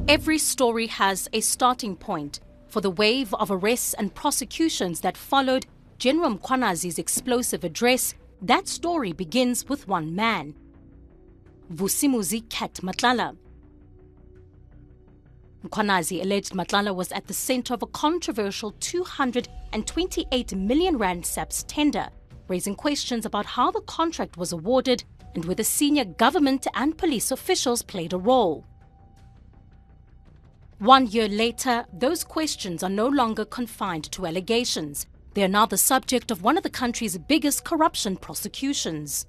Every story has a starting point. For the wave of arrests and prosecutions that followed General Mkhwanazi's explosive address, that story begins with one man, Vusimuzi Cat Nhlanhla. Mkhwanazi alleged Nhlanhla was at the center of a controversial 228 million rand SAPS tender, raising questions about how the contract was awarded and whether senior government and police officials played a role. 1 year later, those questions are no longer confined to allegations. They are now the subject of one of the country's biggest corruption prosecutions.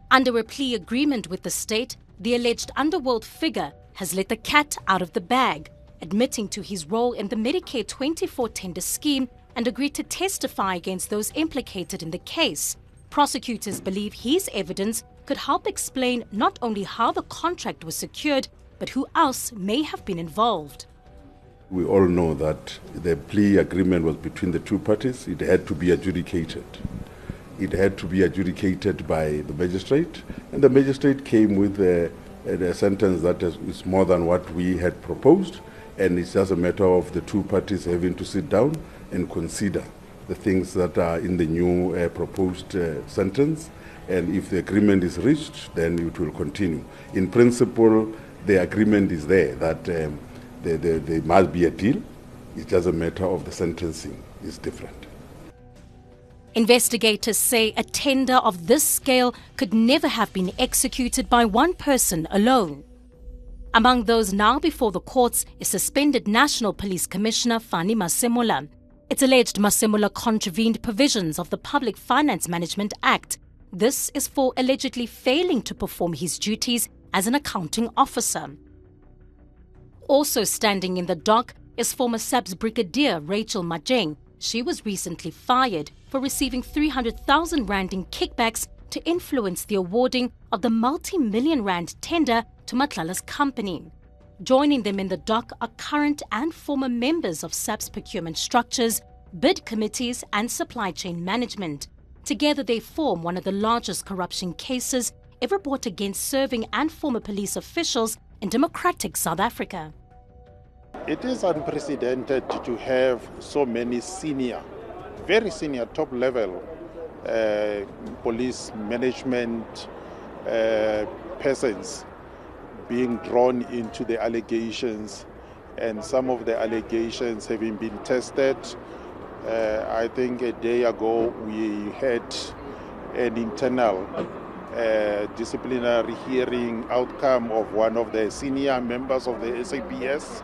Under a plea agreement with the state, the alleged underworld figure has let the cat out of the bag, admitting to his role in the Medicare 24 tender scheme and agreed to testify against those implicated in the case. Prosecutors believe his evidence could help explain not only how the contract was secured, but who else may have been involved. We all know that the plea agreement was between the two parties. It had to be adjudicated. It had to be adjudicated by the magistrate, and the magistrate came with a sentence that is more than what we had proposed, and it's just a matter of the two parties having to sit down and consider the things that are in the new proposed sentence, and if the agreement is reached, then it will continue. In principle, the agreement is there that there must be a deal. It's just a matter of the sentencing is different. Investigators say a tender of this scale could never have been executed by one person alone. Among those now before the courts is suspended National Police Commissioner Fani Masemola. It's alleged Masemola contravened provisions of the Public Finance Management Act. This is for allegedly failing to perform his duties as an accounting officer. Also standing in the dock is former SAPS Brigadier Rachel Majeng. She was recently fired for receiving 300,000 rand in kickbacks to influence the awarding of the multi-million rand tender to Nhlanhla's company. Joining them in the dock are current and former members of SAPS procurement structures, bid committees and supply chain management. Together they form one of the largest corruption cases ever brought against serving and former police officials in democratic South Africa. It is unprecedented to have so many senior, very senior, top-level police management persons being drawn into the allegations, and some of the allegations having been tested. I think a day ago we had an internal disciplinary hearing outcome of one of the senior members of the SAPS,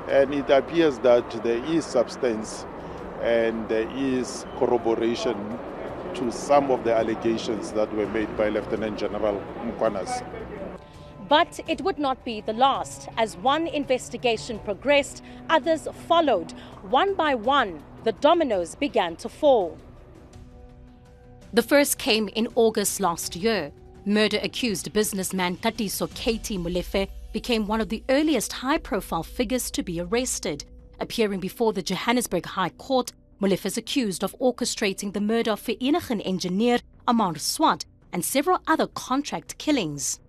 and it appears that there is substance and there is corroboration to some of the allegations that were made by Lieutenant General Mkhwanazi. But it would not be the last. As one investigation progressed, others followed. One by one, the dominoes began to fall. The first came in August last year. Murder-accused businessman Tatiso Katie Molefe became one of the earliest high-profile figures to be arrested. Appearing before the Johannesburg High Court, Molefe is accused of orchestrating the murder of Vereniging engineer Amar Swart and several other contract killings.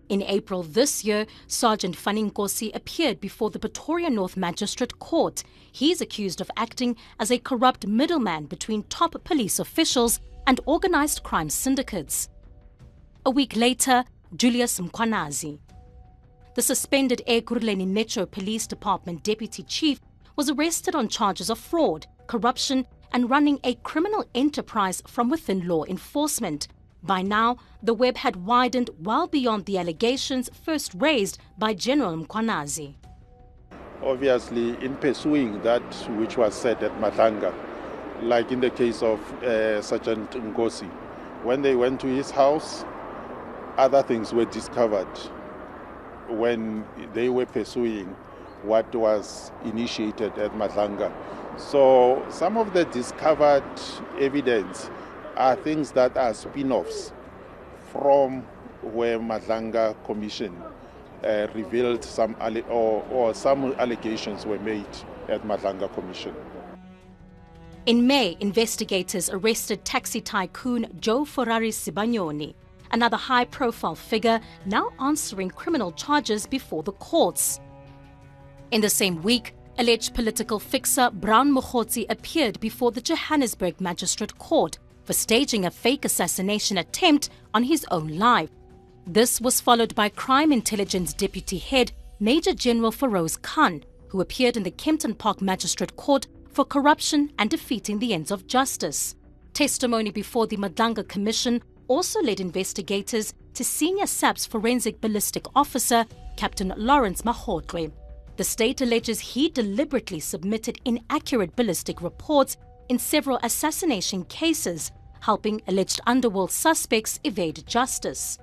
In April this year, Sergeant Faninkosi appeared before the Pretoria North Magistrate Court. He is accused of acting as a corrupt middleman between top police officials and organized crime syndicates. A week later, Julius Mkhwanazi, the suspended Ekurhuleni Metro Police Department Deputy Chief, was arrested on charges of fraud, corruption, and running a criminal enterprise from within law enforcement. By now, the web had widened well beyond the allegations first raised by General Mkhwanazi. Obviously, in pursuing that which was said at Nhlanhla, like in the case of Sergeant Nkosi, when they went to his house, other things were discovered when they were pursuing what was initiated at Nhlanhla. So some of the discovered evidence are things that are spin-offs from where Nhlanhla Commission revealed some allegations were made at Nhlanhla Commission. In May, investigators arrested taxi tycoon Joe Ferrari Sibanyoni. another high-profile figure now answering criminal charges before the courts. In the same week, alleged political fixer Brown Mkhwanazi appeared before the Johannesburg Magistrate Court for staging a fake assassination attempt on his own life. This was followed by Crime Intelligence Deputy Head Major General Feroz Khan, who appeared in the Kempton Park Magistrate Court for corruption and defeating the ends of justice. Testimony before the Nhlanhla Commission also led investigators to Senior SAPS Forensic Ballistic Officer Captain Lawrence Mahotwe. The state alleges he deliberately submitted inaccurate ballistic reports in several assassination cases, helping alleged underworld suspects evade justice.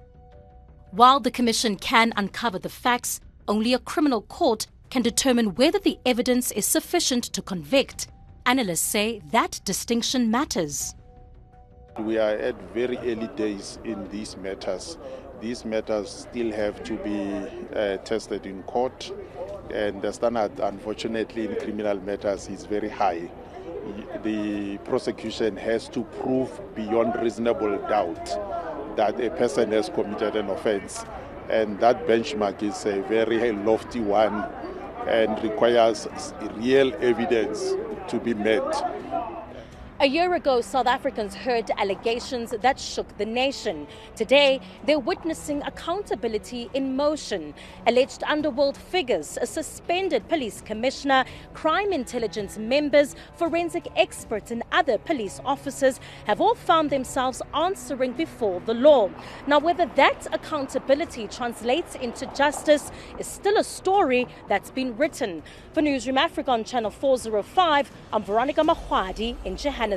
While the commission can uncover the facts, only a criminal court can determine whether the evidence is sufficient to convict. Analysts say that distinction matters. We are at very early days in these matters. These matters still have to be tested in court, and the standard, unfortunately, in criminal matters is very high. The prosecution has to prove beyond reasonable doubt that a person has committed an offense, and that benchmark is a very lofty one and requires real evidence to be met. A year ago, South Africans heard allegations that shook the nation. Today, they're witnessing accountability in motion. Alleged underworld figures, a suspended police commissioner, crime intelligence members, forensic experts and other police officers have all found themselves answering before the law. Now, whether that accountability translates into justice is still a story that's been written. For Newsroom Africa on Channel 405, I'm Veronica Mkhwanazi in Johannesburg.